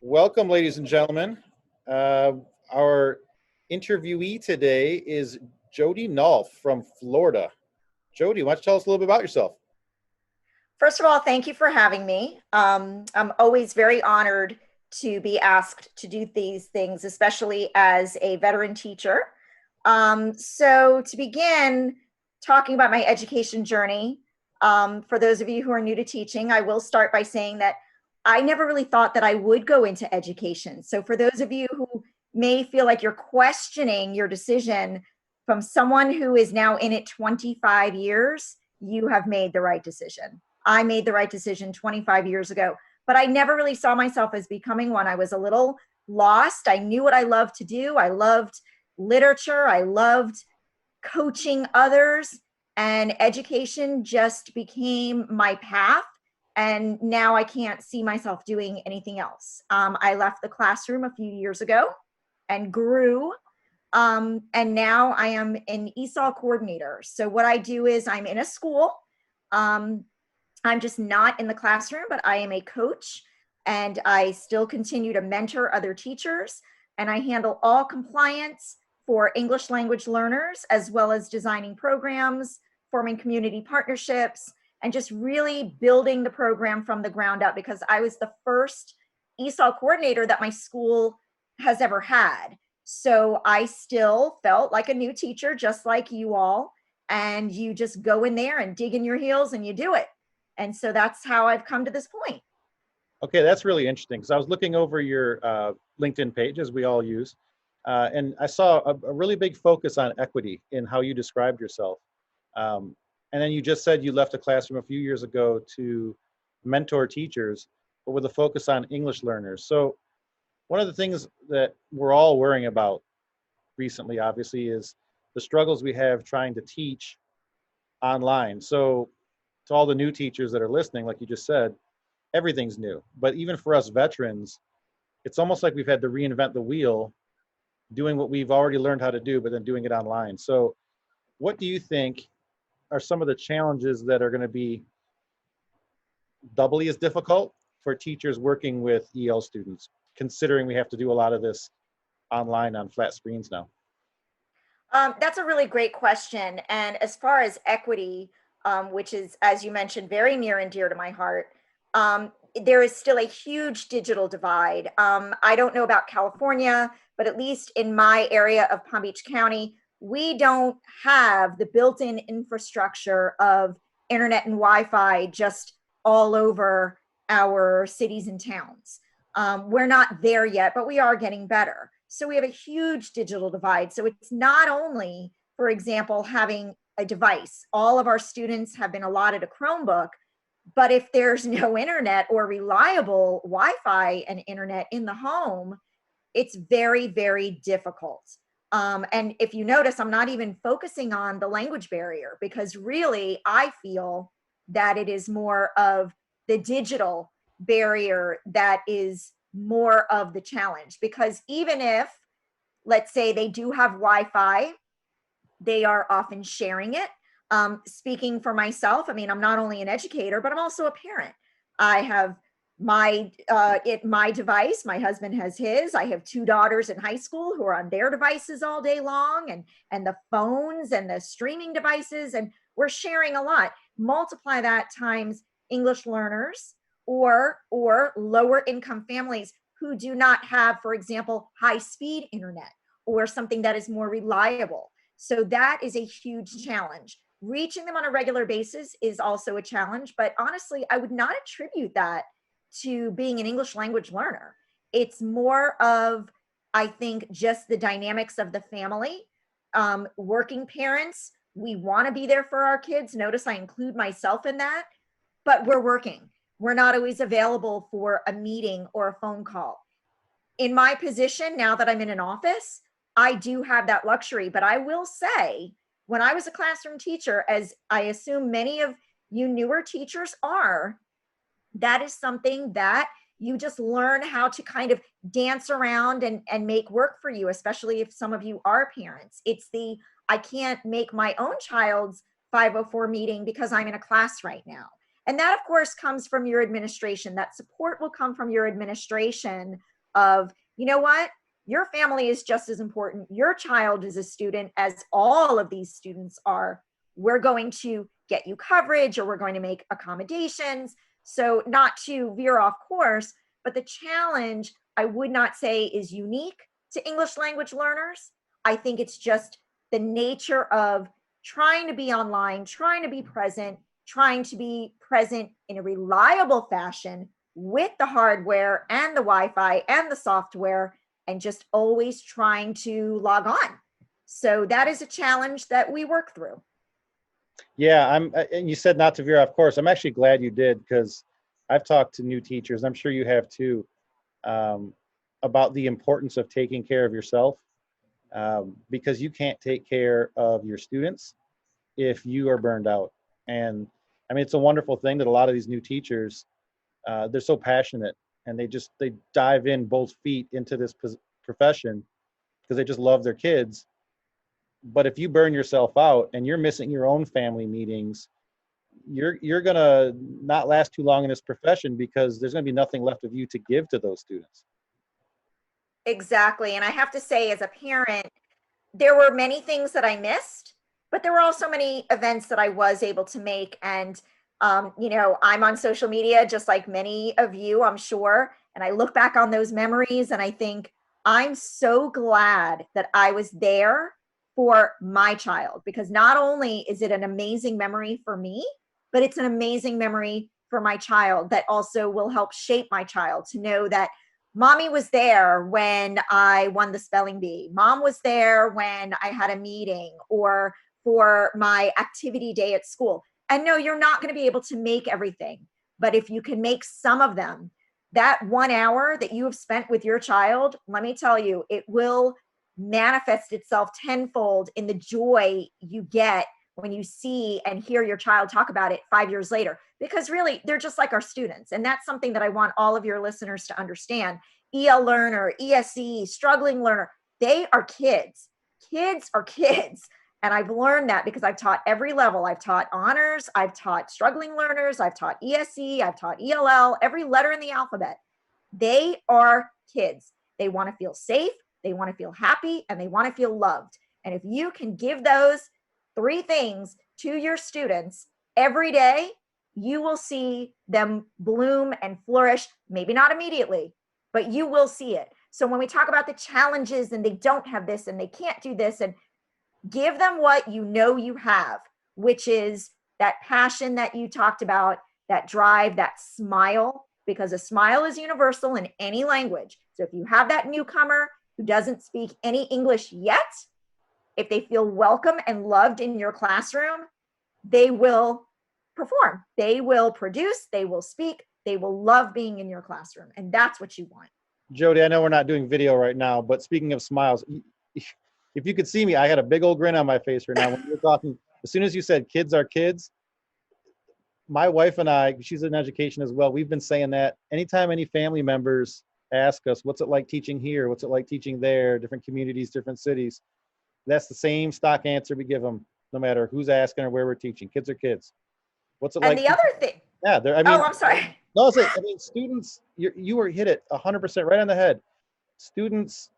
Welcome, ladies and gentlemen. Uh, our interviewee today is Jody Nolf from Florida. Jody, why don't you tell us a little bit about yourself? First of all, thank you for having me. I'm always very honored to be asked to do these things, especially as a veteran teacher. So, to begin talking about my education journey, for those of you who are new to teaching, I will start by saying that I never really thought that I would go into education. So, for those of you who may feel like you're questioning your decision from someone who is now in it 25 years, you have made the right decision. I made the right decision 25 years ago, but I never really saw myself as becoming one. I was a little lost. I knew what I loved to do. I loved literature. I loved coaching others, and education just became my path. And now I can't see myself doing anything else. I left the classroom a few years ago and grew. And now I am an ESOL coordinator. So, what I do is I'm in a school. Um, I'm just not in the classroom, but I am a coach and I still continue to mentor other teachers. And I handle all compliance for English language learners, as well as designing programs, forming community partnerships, and just really building the program from the ground up because I was the first ESOL coordinator that my school has ever had. So I still felt like a new teacher, just like you all. And you just go in there and dig in your heels and you do it. And so that's how I've come to this point. Okay, that's really interesting because I was looking over your LinkedIn page, as we all use, and I saw a really big focus on equity in how you described yourself. And then you just said you left a classroom a few years ago to mentor teachers, but with a focus on English learners. So, one of the things that we're all worrying about recently, obviously, is the struggles we have trying to teach online. So, to all the new teachers that are listening, like you just said, everything's new. But even for us veterans, it's almost like we've had to reinvent the wheel, doing what we've already learned how to do, but then doing it online. So, what do you think are some of the challenges that are going to be doubly as difficult for teachers working with EL students, considering we have to do a lot of this online on flat screens now? That's a really great question. And as far as equity, which is, as you mentioned, very near and dear to my heart, there is still a huge digital divide. I don't know about California, but at least in my area of Palm Beach County, we don't have the built in infrastructure of internet and Wi Fi just all over our cities and towns. We're not there yet, but we are getting better. So we have a huge digital divide. So it's not only, for example, having a device. All of our students have been allotted a Chromebook, but if there's no internet or reliable Wi Fi and internet in the home, it's very, very difficult. And if you notice, I'm not even focusing on the language barrier because really I feel that it is more of the digital barrier that is more of the challenge. Because even if, let's say, they do have Wi Fi, they are often sharing it. Speaking for myself, I mean, I'm not only an educator, but I'm also a parent. I have my device. My husband has his. I have two daughters in high school who are on their devices all day long, and the phones and the streaming devices, and we're sharing a lot. Multiply that times English learners or lower income families who do not have, for example, high speed internet or something that is more reliable. So that is a huge challenge. Reaching them on a regular basis is also a challenge, but honestly, I would not attribute that to being an English language learner. It's more of, I think, just the dynamics of the family. Working parents, we want to be there for our kids. Notice I include myself in that, but we're working. We're not always available for a meeting or a phone call. In my position, now that I'm in an office, I do have that luxury. But I will say, when I was a classroom teacher, as I assume many of you newer teachers are, that is something that you just learn how to kind of dance around and make work for you, especially if some of you are parents. It's the, I can't make my own child's 504 meeting because I'm in a class right now. And that, of course, comes from your administration. That support will come from your administration of, you know what? Your family is just as important. Your child is a student as all of these students are. We're going to get you coverage, or we're going to make accommodations. So, not to veer off course, but the challenge, I would not say is unique to English language learners. I think it's just the nature of trying to be online, trying to be present, trying to be present in a reliable fashion with the hardware and the Wi-Fi and the software, and just always trying to log on. So that is a challenge that we work through. Yeah, and you said not to veer off course. I'm actually glad you did, because I've talked to new teachers, I'm sure you have too, um, about the importance of taking care of yourself, because you can't take care of your students if you are burned out. And I mean, it's a wonderful thing that a lot of these new teachers, they're so passionate, and they dive in both feet into this profession because they just love their kids. But if you burn yourself out and you're missing your own family meetings, you're gonna not last too long in this profession, because there's gonna be nothing left of you to give to those students. Exactly. And I have to say, as a parent, there were many things that I missed, but there were also many events that I was able to make. And, I'm on social media just like many of you, I'm sure. And I look back on those memories and I think, I'm so glad that I was there for my child, because not only is it an amazing memory for me, but it's an amazing memory for my child that also will help shape my child to know that mommy was there when I won the spelling bee. Mom was there when I had a meeting or for my activity day at school. And no, you're not going to be able to make everything. But if you can make some of them, that 1 hour that you have spent with your child, let me tell you, it will manifest itself tenfold in the joy you get when you see and hear your child talk about it 5 years later. Because really, they're just like our students. And that's something that I want all of your listeners to understand. EL learner, ESE, struggling learner, they are kids. Kids are kids. And I've learned that because I've taught every level. I've taught honors, I've taught struggling learners, I've taught ESE, I've taught ELL, every letter in the alphabet. They are kids. They want to feel safe, they want to feel happy, and they want to feel loved. And if you can give those three things to your students every day, you will see them bloom and flourish, maybe not immediately, but you will see it. So when we talk about the challenges and they don't have this and they can't do this, and give them what you know you have, which is that passion that you talked about, that drive, that smile, because a smile is universal in any language. So if you have that newcomer who doesn't speak any English yet, if they feel welcome and loved in your classroom, they will perform, they will produce, they will speak, they will love being in your classroom. And that's what you want. Jody, I know we're not doing video right now, but speaking of smiles, if you could see me, I had a big old grin on my face right now when you were talking. As soon as you said kids are kids, my wife and I, she's in education as well, we've been saying that anytime any family members ask us, what's it like teaching here? What's it like teaching there? Different communities, different cities. That's the same stock answer we give them, no matter who's asking or where we're teaching. Kids are kids. What's it And like? the other thing, Yeah, I oh, mean, I'm sorry. no, I mean, students, you were hit it 100% right on the head. Students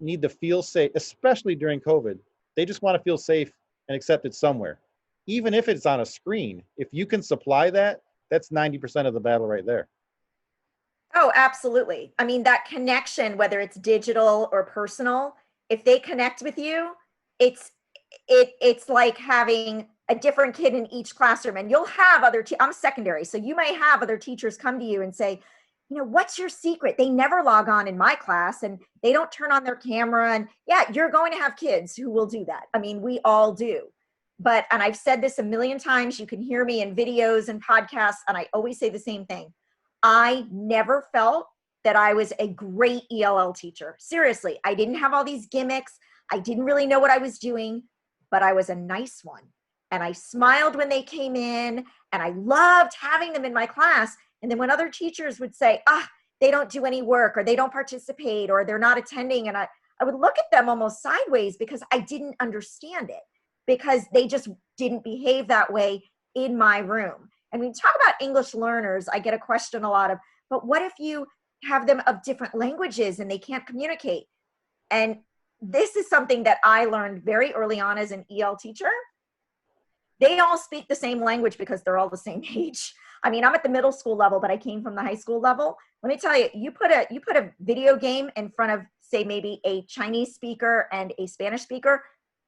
need to feel safe, especially during COVID. They just want to feel safe and accepted somewhere. Even if it's on a screen, if you can supply that, that's 90% of the battle right there. Oh, absolutely. I mean, that connection, whether it's digital or personal, if they connect with you, it's it's like having a different kid in each classroom. And you'll have I'm secondary, so you may have other teachers come to you and say, what's your secret? They never log on in my class and they don't turn on their camera. And yeah, you're going to have kids who will do that. I mean, we all do. But, and I've said this a million times, you can hear me in videos and podcasts, and I always say the same thing. I never felt that I was a great ELL teacher. Seriously, I didn't have all these gimmicks. I didn't really know what I was doing, but I was a nice one. And I smiled when they came in, and I loved having them in my class. And then when other teachers would say, they don't do any work, or they don't participate, or they're not attending, and I would look at them almost sideways because I didn't understand it, because they just didn't behave that way in my room. And when you talk about English learners, I get a question a lot of, but what if you have them of different languages and they can't communicate? And this is something that I learned very early on as an EL teacher. They all speak the same language because they're all the same age. I mean, I'm at the middle school level, but I came from the high school level. Let me tell you, you put a video game in front of, say, maybe a Chinese speaker and a Spanish speaker,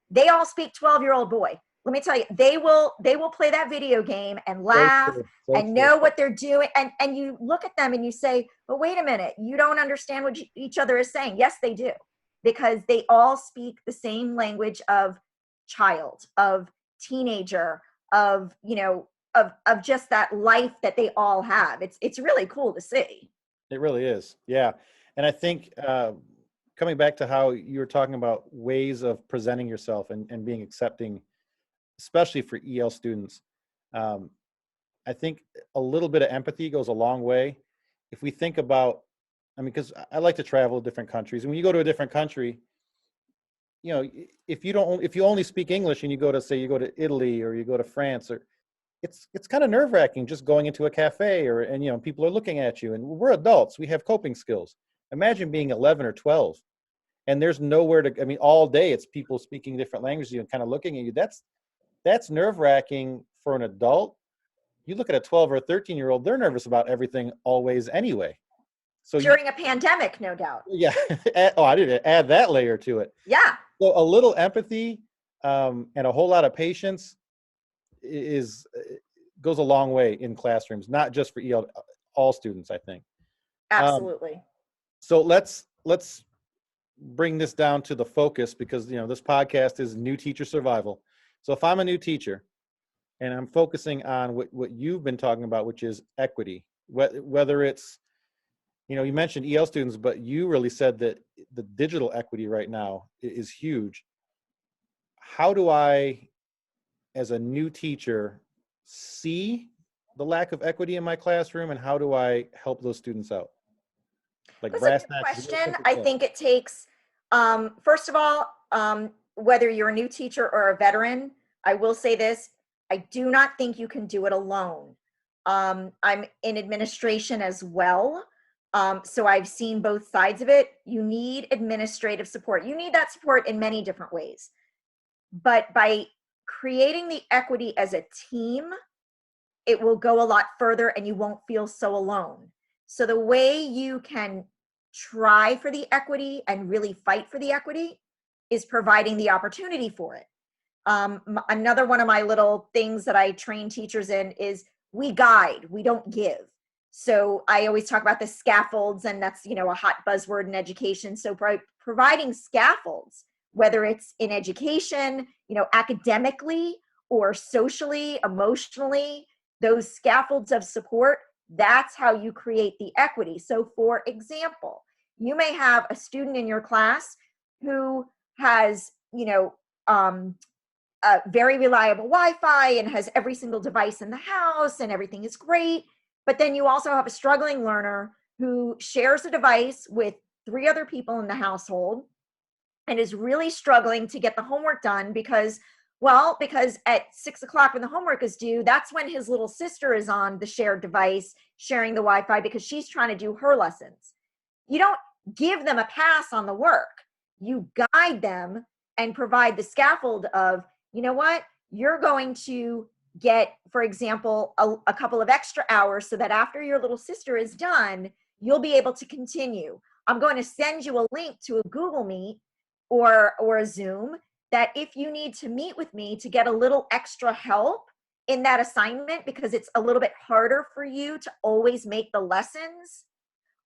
they all speak 12-year-old boy. Let me tell you, they will play that video game and So laugh true. So and true. know what they're doing. And you look at them and you say, but wait a minute, you don't understand what each other is saying. Yes, they do, because they all speak the same language of child, of teenager, of, of just that life that they all have. It's really cool to see. It really is. Yeah. And I think coming back to how you were talking about ways of presenting yourself and being accepting, especially for EL students, um, I think a little bit of empathy goes a long way. If we think about, I mean, because I like to travel to different countries, and when you go to a different country, if you only speak English and you go to, say, you go to Italy or you go to France, or it's kind of nerve wracking just going into a cafe, and people are looking at you, and we're adults, we have coping skills. Imagine being 11 or 12 and there's nowhere to, I mean, all day it's people speaking different languages and kind of looking at you. That's nerve wracking for an adult. You look at a 12 or a 13-year-old, they're nervous about everything always anyway. So During a pandemic, no doubt. yeah. Oh, I didn't add that layer to it. Yeah. So a little empathy and a whole lot of patience is goes a long way in classrooms, not just for EL, all students, I think. Absolutely. So let's bring this down to the focus, because this podcast is new teacher survival. So if I'm a new teacher and I'm focusing on what you've been talking about, which is equity, whether it's, you mentioned EL students, but you really said that the digital equity right now is huge. How do I, as a new teacher, see the lack of equity in my classroom, and how do I help those students out? Like That's a brass good tacks. question. I think it takes, first of all, whether you're a new teacher or a veteran, I will say this, I do not think you can do it alone. I'm in administration as well. So I've seen both sides of it. You need administrative support. You need that support in many different ways. But by creating the equity as a team, it will go a lot further and you won't feel so alone. So the way you can try for the equity and really fight for the equity is providing the opportunity for it. Another one of my little things that I train teachers in is we guide, we don't give. So I always talk about the scaffolds, and that's, a hot buzzword in education. So providing scaffolds, whether it's in education, academically or socially, emotionally, those scaffolds of support, that's how you create the equity. So for example, you may have a student in your class who has, a very reliable Wi-Fi and has every single device in the house and everything is great. But then you also have a struggling learner who shares a device with 3 other people in the household and is really struggling to get the homework done because at 6 o'clock when the homework is due, that's when his little sister is on the shared device, sharing the Wi-Fi because she's trying to do her lessons. You don't give them a pass on the work. You guide them and provide the scaffold of, you know what, you're going to get, for example, a couple of extra hours so that after your little sister is done, you'll be able to continue. I'm going to send you a link to a Google Meet or a Zoom that if you need to meet with me to get a little extra help in that assignment, because it's a little bit harder for you to always make the lessons,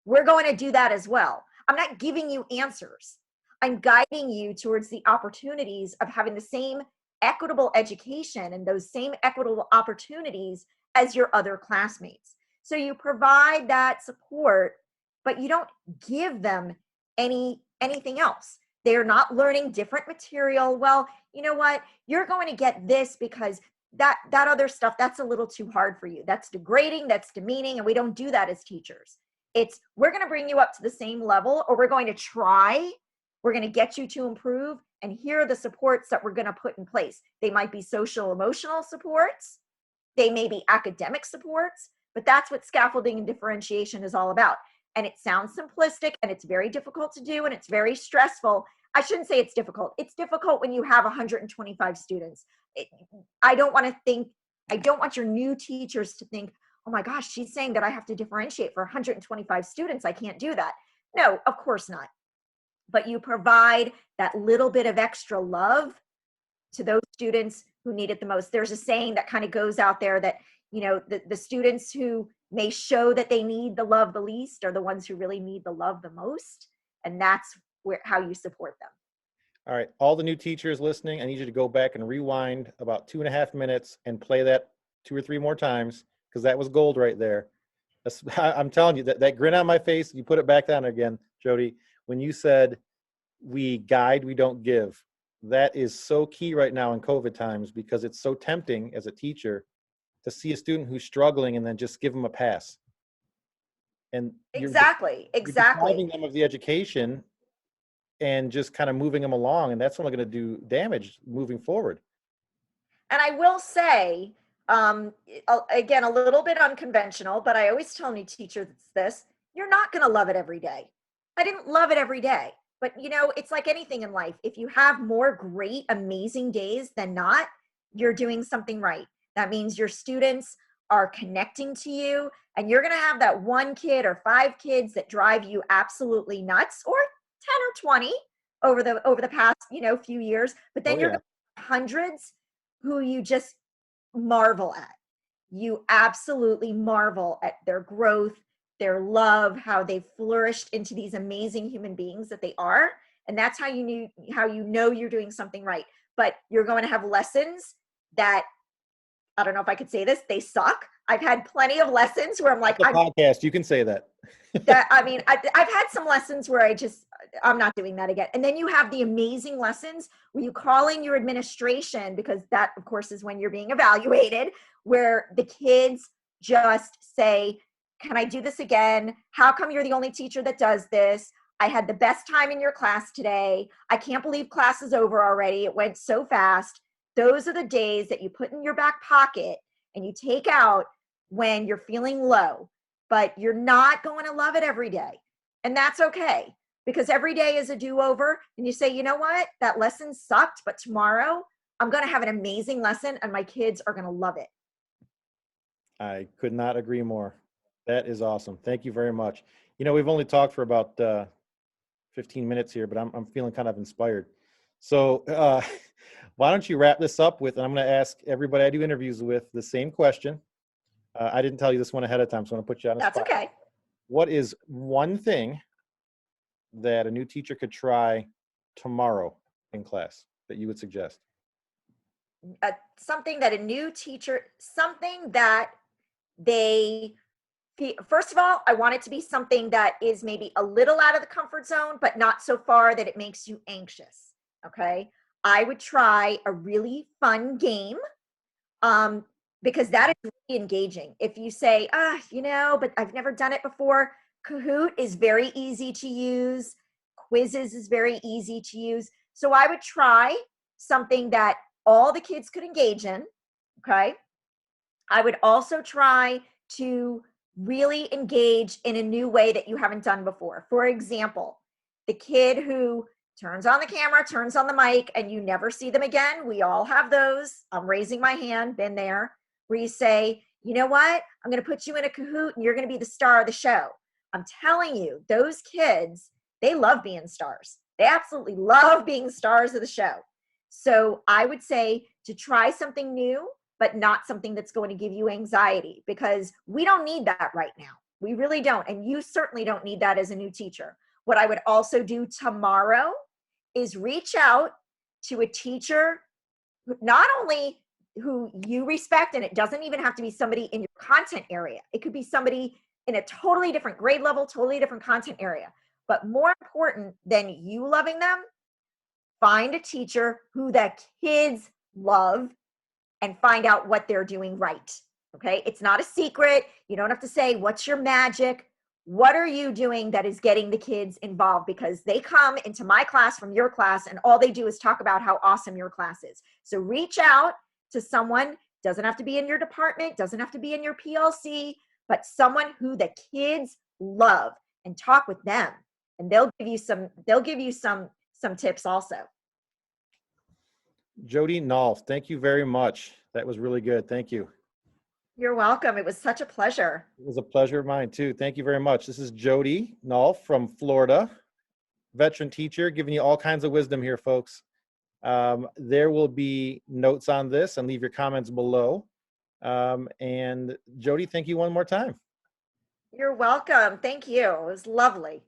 we're going to do that as well. I'm not giving you answers. I'm guiding you towards the opportunities of having the same equitable education and those same equitable opportunities as your other classmates. So you provide that support, but you don't give them anything else. They're not learning different material. Well, you know what? You're going to get this because that other stuff, that's a little too hard for you. That's degrading, that's demeaning, and we don't do that as teachers. It's, we're going to bring you up to the same level, or we're going to try. We're going to get you to improve, and here are the supports that we're going to put in place. They might be social emotional supports. They may be academic supports, but that's what scaffolding and differentiation is all about. And it sounds simplistic and it's very difficult to do and it's very stressful. I shouldn't say it's difficult. It's difficult when you have 125 students. I don't want your new teachers to think, oh my gosh, she's saying that I have to differentiate for 125 students. I can't do that. No, of course not. But you provide that little bit of extra love to those students who need it the most. There's a saying that kind of goes out there that, the students who may show that they need the love the least are the ones who really need the love the most. And that's how you support them. All right, all the new teachers listening, I need you to go back and rewind about 2.5 minutes and play that 2 or 3 more times, because that was gold right there. I'm telling you, that grin on my face, you put it back down again, Jody, when you said, we guide, we don't give. That is so key right now in COVID times, because it's so tempting as a teacher to see a student who's struggling and then just give them a pass. And exactly. You're depriving them of the education and just kind of moving them along, and that's only going to do damage moving forward. And I will say, again, a little bit unconventional, but I always tell new teachers this: you're not going to love it every day. I didn't love it every day, but it's like anything in life. If you have more great, amazing days than not, you're doing something right. That means your students are connecting to you, and you're going to have that one kid or 5 kids that drive you absolutely nuts, or 10 or 20 over the past, few years. But then you're going to have hundreds who you just marvel at. You absolutely marvel at their growth, their love, how they've flourished into these amazing human beings that they are. And that's how you know you're doing something right. But you're going to have lessons that, I don't know if I could say this, they suck. I've had plenty of lessons where I'm like, podcast, you can say that. I've had some lessons where I'm not doing that again. And then you have the amazing lessons where you call in your administration, because that, of course, is when you're being evaluated, where the kids just say, can I do this again? How come you're the only teacher that does this? I had the best time in your class today. I can't believe class is over already. It went so fast. Those are the days that you put in your back pocket and you take out when you're feeling low, but you're not going to love it every day. And that's okay, because every day is a do-over. And you say, you know what? That lesson sucked, but tomorrow I'm going to have an amazing lesson and my kids are going to love it. I could not agree more. That is awesome. Thank you very much. We've only talked for about 15 minutes here, but I'm feeling kind of inspired. So why don't you wrap this up with, and I'm going to ask everybody I do interviews with the same question. I didn't tell you this one ahead of time, so I'm going to put you on the spot. That's okay. What is one thing that a new teacher could try tomorrow in class that you would suggest? Something that they, first of all, I want it to be something that is maybe a little out of the comfort zone, but not so far that it makes you anxious. Okay. I would try a really fun game, because that is really engaging. If you say, but I've never done it before, Kahoot is very easy to use. Quizzes is very easy to use. So I would try something that all the kids could engage in. Okay. I would also try to really engage in a new way that you haven't done before. For example, the kid who turns on the camera, turns on the mic, and you never see them again. We all have those. I'm raising my hand, been there, where you say, you know what? I'm going to put you in a Kahoot and you're going to be the star of the show. I'm telling you, those kids, they love being stars. They absolutely love being stars of the show. So I would say to try something new, but not something that's going to give you anxiety, because we don't need that right now. We really don't. And you certainly don't need that as a new teacher. What I would also do tomorrow is reach out to a teacher, not only who you respect, and it doesn't even have to be somebody in your content area. It could be somebody in a totally different grade level, totally different content area. But more important than you loving them, find a teacher who the kids love and find out what they're doing right. Okay. It's not a secret. You don't have to say, what's your magic? What are you doing that is getting the kids involved? Because they come into my class from your class and all they do is talk about how awesome your class is. So reach out to someone Doesn't have to be in your department, doesn't have to be in your PLC, but someone who the kids love, and talk with them. And they'll give you some tips also. Jody, Nolf, thank you very much. That was really good. Thank you. You're welcome. It was such a pleasure. It was a pleasure of mine too. Thank you very much. This is Jody Nolf from Florida, veteran teacher, giving you all kinds of wisdom here, folks. There will be notes on this, and leave your comments below. And Jody, thank you one more time. You're welcome. Thank you. It was lovely.